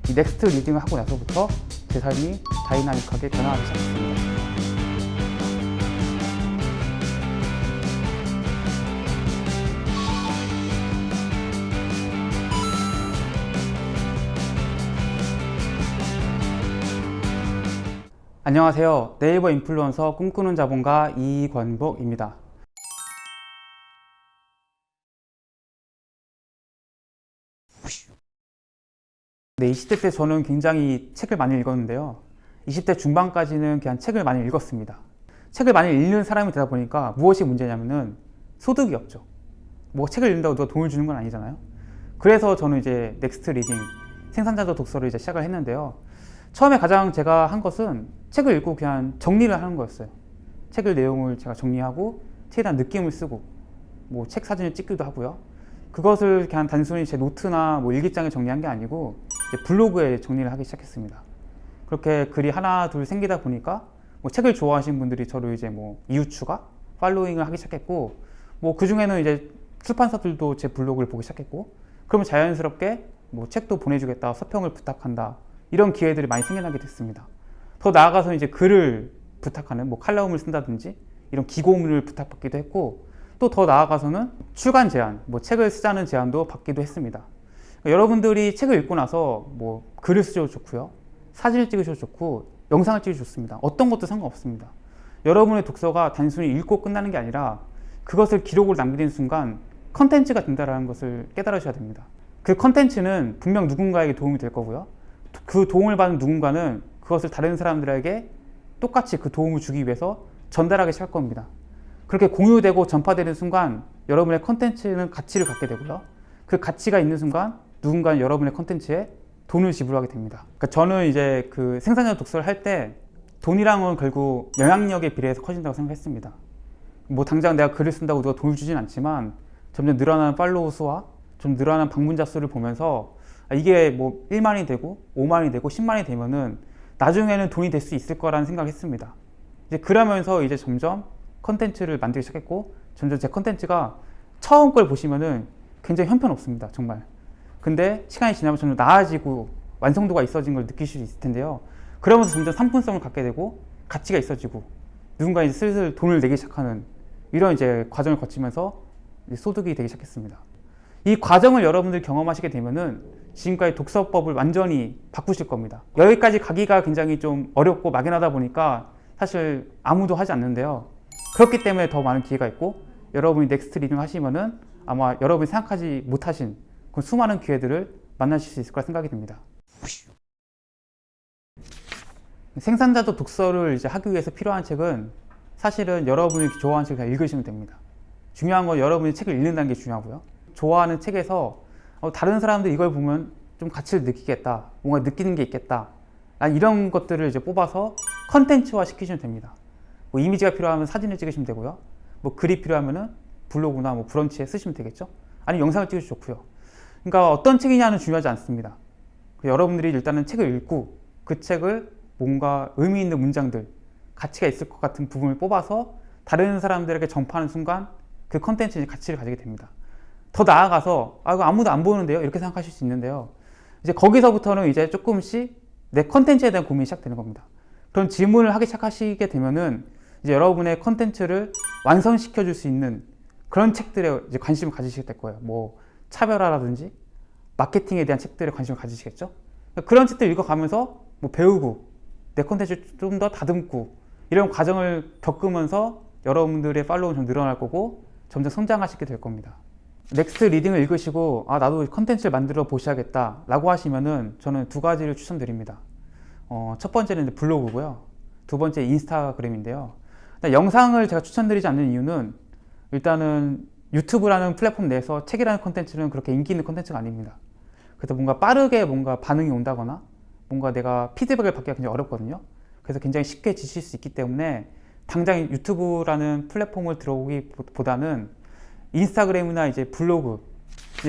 이 넥스트 리딩을 하고 나서부터 제 삶이 다이나믹하게 변화하기 시작했습니다. 안녕하세요. 네이버 인플루언서 꿈꾸는 자본가 이권복입니다. 네, 20대 때 저는 굉장히 책을 많이 읽었는데요. 20대 중반까지는 그냥 책을 많이 읽었습니다. 책을 많이 읽는 사람이 되다 보니까 무엇이 문제냐면은 소득이 없죠. 뭐 책을 읽는다고 누가 돈을 주는 건 아니잖아요. 그래서 저는 이제 넥스트 리딩, 생산자적 독서를 이제 시작을 했는데요. 처음에 가장 제가 한 것은 책을 읽고 그냥 정리를 하는 거였어요. 책의 내용을 제가 정리하고 책에 대한 느낌을 쓰고 뭐 책 사진을 찍기도 하고요. 그것을 그냥 단순히 제 노트나 뭐 일기장에 정리한 게 아니고 이제 블로그에 정리를 하기 시작했습니다. 그렇게 글이 하나 둘 생기다 보니까 뭐 책을 좋아하시는 분들이 저를 이제 뭐 이웃 추가, 팔로잉을 하기 시작했고 뭐 그 중에는 이제 출판사들도 제 블로그를 보기 시작했고 그러면 자연스럽게 뭐 책도 보내주겠다, 서평을 부탁한다 이런 기회들이 많이 생겨나게 됐습니다. 더 나아가서 이제 글을 부탁하는 뭐 칼럼을 쓴다든지 이런 기고문을 부탁받기도 했고 또 더 나아가서는 출간 제안, 뭐 책을 쓰자는 제안도 받기도 했습니다. 그러니까 여러분들이 책을 읽고 나서 뭐 글을 쓰셔도 좋고요, 사진을 찍으셔도 좋고, 영상을 찍으셔도 좋습니다. 어떤 것도 상관없습니다. 여러분의 독서가 단순히 읽고 끝나는 게 아니라 그것을 기록으로 남기는 순간 컨텐츠가 된다는 것을 깨달으셔야 됩니다. 그 컨텐츠는 분명 누군가에게 도움이 될 거고요. 그 도움을 받은 누군가는 그것을 다른 사람들에게 똑같이 그 도움을 주기 위해서 전달하기 시작할 겁니다. 그렇게 공유되고 전파되는 순간 여러분의 컨텐츠는 가치를 갖게 되고요. 그 가치가 있는 순간 누군가는 여러분의 컨텐츠에 돈을 지불하게 됩니다. 그러니까 저는 이제 그 생산자 독서를 할 때 돈이랑은 결국 영향력에 비례해서 커진다고 생각했습니다. 뭐 당장 내가 글을 쓴다고 누가 돈을 주진 않지만 점점 늘어나는 팔로워 수와 좀 늘어나는 방문자 수를 보면서 이게 뭐 1만이 되고 5만이 되고 10만이 되면은 나중에는 돈이 될 수 있을 거라는 생각을 했습니다. 이제 그러면서 이제 점점 컨텐츠를 만들기 시작했고 점점 제 컨텐츠가 처음 걸 보시면은 굉장히 형편없습니다. 정말. 근데 시간이 지나면 점점 나아지고 완성도가 있어진 걸 느끼실 수 있을 텐데요. 그러면서 점점 상품성을 갖게 되고 가치가 있어지고 누군가 이제 슬슬 돈을 내기 시작하는 이런 이제 과정을 거치면서 이제 소득이 되기 시작했습니다. 이 과정을 여러분들이 경험하시게 되면은 지금까지 독서법을 완전히 바꾸실 겁니다. 여기까지 가기가 굉장히 좀 어렵고 막연하다 보니까 사실 아무도 하지 않는데요. 그렇기 때문에 더 많은 기회가 있고 여러분이 넥스트 리딩 하시면은 아마 여러분이 생각하지 못하신 그 수많은 기회들을 만나실 수 있을 거라 생각이 듭니다. 생산자적 독서를 이제 하기 위해서 필요한 책은 사실은 여러분이 좋아하는 책을 다 읽으시면 됩니다. 중요한 건 여러분이 책을 읽는다는 게 중요하고요. 좋아하는 책에서 다른 사람들 이걸 보면 좀 가치를 느끼겠다, 뭔가 느끼는 게 있겠다, 이런 것들을 이제 뽑아서 컨텐츠화 시키시면 됩니다. 뭐 이미지가 필요하면 사진을 찍으시면 되고요. 뭐 글이 필요하면은 블로그나 뭐 브런치에 쓰시면 되겠죠. 아니면 영상을 찍으셔도 좋고요. 그러니까 어떤 책이냐는 중요하지 않습니다. 여러분들이 일단은 책을 읽고 그 책을 뭔가 의미 있는 문장들, 가치가 있을 것 같은 부분을 뽑아서 다른 사람들에게 전파하는 순간 그 컨텐츠의 가치를 가지게 됩니다. 더 나아가서 이거 아무도 안 보는데요? 이렇게 생각하실 수 있는데요. 이제 거기서부터는 이제 조금씩 내 컨텐츠에 대한 고민이 시작되는 겁니다. 그런 질문을 하기 시작하시게 되면은 이제 여러분의 컨텐츠를 완성시켜 줄 수 있는 그런 책들에 이제 관심을 가지시게 될 거예요. 뭐 차별화라든지 마케팅에 대한 책들에 관심을 가지시겠죠. 그런 책들 읽어가면서 뭐 배우고 내 컨텐츠를 좀 더 다듬고 이런 과정을 겪으면서 여러분들의 팔로우는 좀 늘어날 거고 점점 성장하시게 될 겁니다. 넥스트 리딩을 읽으시고 나도 컨텐츠를 만들어 보셔야겠다 라고 하시면은 저는 두 가지를 추천드립니다. 첫 번째는 이제 블로그고요. 두 번째 인스타그램인데요. 영상을 제가 추천드리지 않는 이유는 일단은 유튜브라는 플랫폼 내에서 책이라는 컨텐츠는 그렇게 인기 있는 컨텐츠가 아닙니다. 그래서 뭔가 빠르게 뭔가 반응이 온다거나 뭔가 내가 피드백을 받기가 굉장히 어렵거든요. 그래서 굉장히 쉽게 지칠 수 있기 때문에 당장 유튜브라는 플랫폼을 들어오기보다는 인스타그램이나 이제 블로그,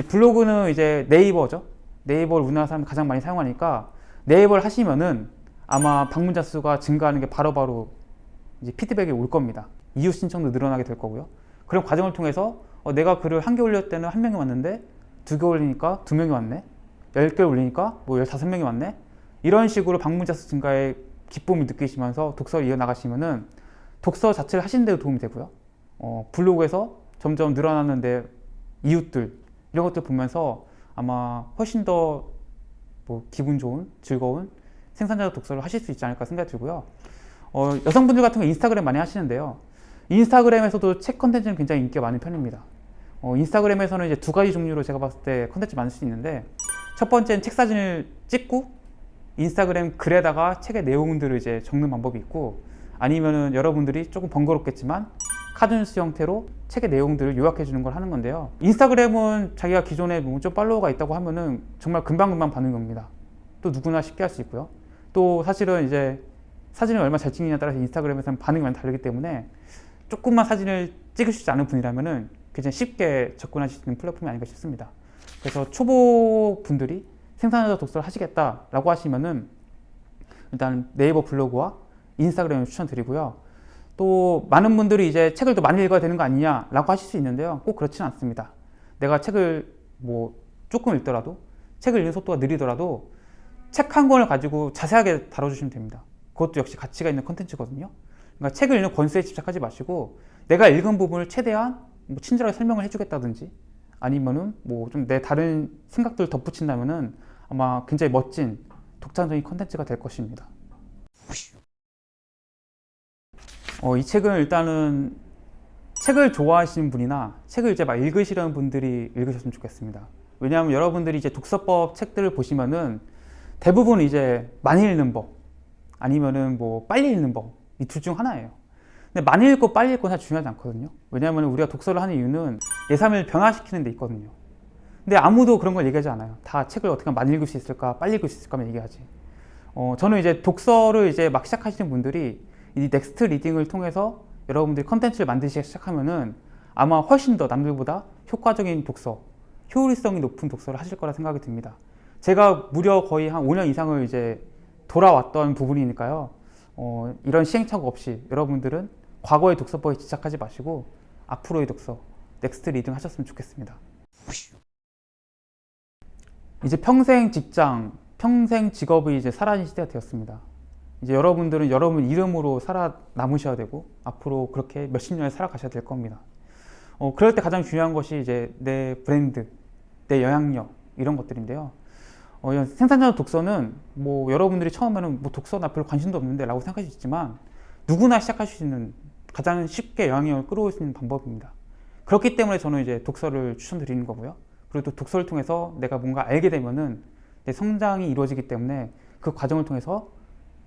블로그는 이제 네이버죠. 네이버를 우리나라 사람들이 가장 많이 사용하니까 네이버를 하시면은 아마 방문자 수가 증가하는 게 바로바로 이제 피드백이 올 겁니다. 이웃 신청도 늘어나게 될 거고요. 그런 과정을 통해서 내가 글을 한 개 올릴 때는 한 명이 왔는데 두 개 올리니까 두 명이 왔네. 10개를 올리니까 뭐 15명이 왔네? 이런 식으로 방문자 수 증가에 기쁨을 느끼시면서 독서를 이어나가시면은 독서 자체를 하시는 데도 도움이 되고요. 블로그에서 점점 늘어나는데 이웃들 이런 것들 보면서 아마 훨씬 더 뭐 기분 좋은, 즐거운 생산자 독서를 하실 수 있지 않을까 생각이 들고요. 여성분들 같은 거 인스타그램 많이 하시는데요. 인스타그램에서도 책 컨텐츠는 굉장히 인기가 많은 편입니다. 인스타그램에서는 이제 두 가지 종류로 제가 봤을 때 컨텐츠 많을 수 있는데, 첫 번째는 책 사진을 찍고 인스타그램 글에다가 책의 내용들을 이제 적는 방법이 있고, 아니면은 여러분들이 조금 번거롭겠지만 카드뉴스 형태로 책의 내용들을 요약해 주는 걸 하는 건데요. 인스타그램은 자기가 기존에 좀 팔로워가 있다고 하면은 정말 금방금방 반응이 옵니다. 또 누구나 쉽게 할 수 있고요. 또 사실은 이제 사진을 얼마나 잘 찍느냐에 따라서 인스타그램에서는 반응이 많이 다르기 때문에 조금만 사진을 찍으시지 않은 분이라면은 굉장히 쉽게 접근하실 수 있는 플랫폼이 아닌가 싶습니다. 그래서 초보 분들이 생산자 독서를 하시겠다라고 하시면은 일단 네이버 블로그와 인스타그램을 추천드리고요. 또 많은 분들이 이제 책을 더 많이 읽어야 되는 거 아니냐라고 하실 수 있는데요. 꼭 그렇지는 않습니다. 내가 책을 뭐 조금 읽더라도, 책을 읽는 속도가 느리더라도 책 한 권을 가지고 자세하게 다뤄주시면 됩니다. 그것도 역시 가치가 있는 컨텐츠거든요. 그러니까 책을 읽는 권수에 집착하지 마시고 내가 읽은 부분을 최대한 뭐 친절하게 설명을 해주겠다든지, 아니면은 뭐 좀 내 다른 생각들을 덧붙인다면은 아마 굉장히 멋진 독창적인 컨텐츠가 될 것입니다. 이 책은 일단은 책을 좋아하시는 분이나 책을 이제 막 읽으시려는 분들이 읽으셨으면 좋겠습니다. 왜냐하면 여러분들이 이제 독서법 책들을 보시면은 대부분 이제 많이 읽는 법, 아니면은 뭐 빨리 읽는 법, 이 둘 중 하나예요. 근데 많이 읽고 빨리 읽고 다 중요하지 않거든요. 왜냐하면 우리가 독서를 하는 이유는 내 삶을 변화시키는 데 있거든요. 근데 아무도 그런 걸 얘기하지 않아요. 다 책을 어떻게 하면 많이 읽을 수 있을까, 빨리 읽을 수 있을까만 얘기하지. 저는 이제 독서를 이제 막 시작하시는 분들이 이 넥스트 리딩을 통해서 여러분들이 컨텐츠를 만드시기 시작하면은 아마 훨씬 더 남들보다 효과적인 독서, 효율성이 높은 독서를 하실 거라 생각이 듭니다. 제가 무려 거의 한 5년 이상을 이제 돌아왔던 부분이니까요. 이런 시행착오 없이 여러분들은 과거의 독서법에 집착하지 마시고 앞으로의 독서, 넥스트 리딩 하셨으면 좋겠습니다. 이제 평생 직장, 평생 직업이 이제 사라진 시대가 되었습니다. 이제 여러분들은 여러분 이름으로 살아남으셔야 되고 앞으로 그렇게 몇십 년을 살아가셔야 될 겁니다. 그럴 때 가장 중요한 것이 이제 내 브랜드, 내 영향력 이런 것들인데요. 생산자 독서는 뭐 여러분들이 처음에는 뭐 독서 나 별로 관심도 없는데 라고 생각하실 수 있지만 누구나 시작할 수 있는 가장 쉽게 영향력을 끌어올 수 있는 방법입니다. 그렇기 때문에 저는 이제 독서를 추천드리는 거고요. 그리고 또 독서를 통해서 내가 뭔가 알게 되면은 내 성장이 이루어지기 때문에 그 과정을 통해서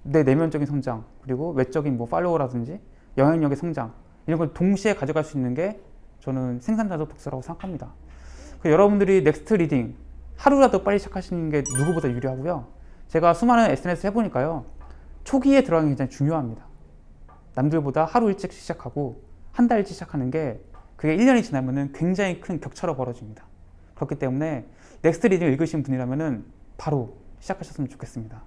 내 내면적인 성장, 그리고 외적인 뭐 팔로워라든지 영향력의 성장, 이런 걸 동시에 가져갈 수 있는 게 저는 생산자적 독서라고 생각합니다. 여러분들이 넥스트 리딩 하루라도 빨리 시작하시는 게 누구보다 유리하고요. 제가 수많은 SNS 해보니까요, 초기에 들어가는 게 굉장히 중요합니다. 남들보다 하루 일찍 시작하고 한 달 일찍 시작하는 게 그게 1년이 지나면은 굉장히 큰 격차로 벌어집니다. 그렇기 때문에 넥스트 리딩을 읽으신 분이라면은 바로 시작하셨으면 좋겠습니다.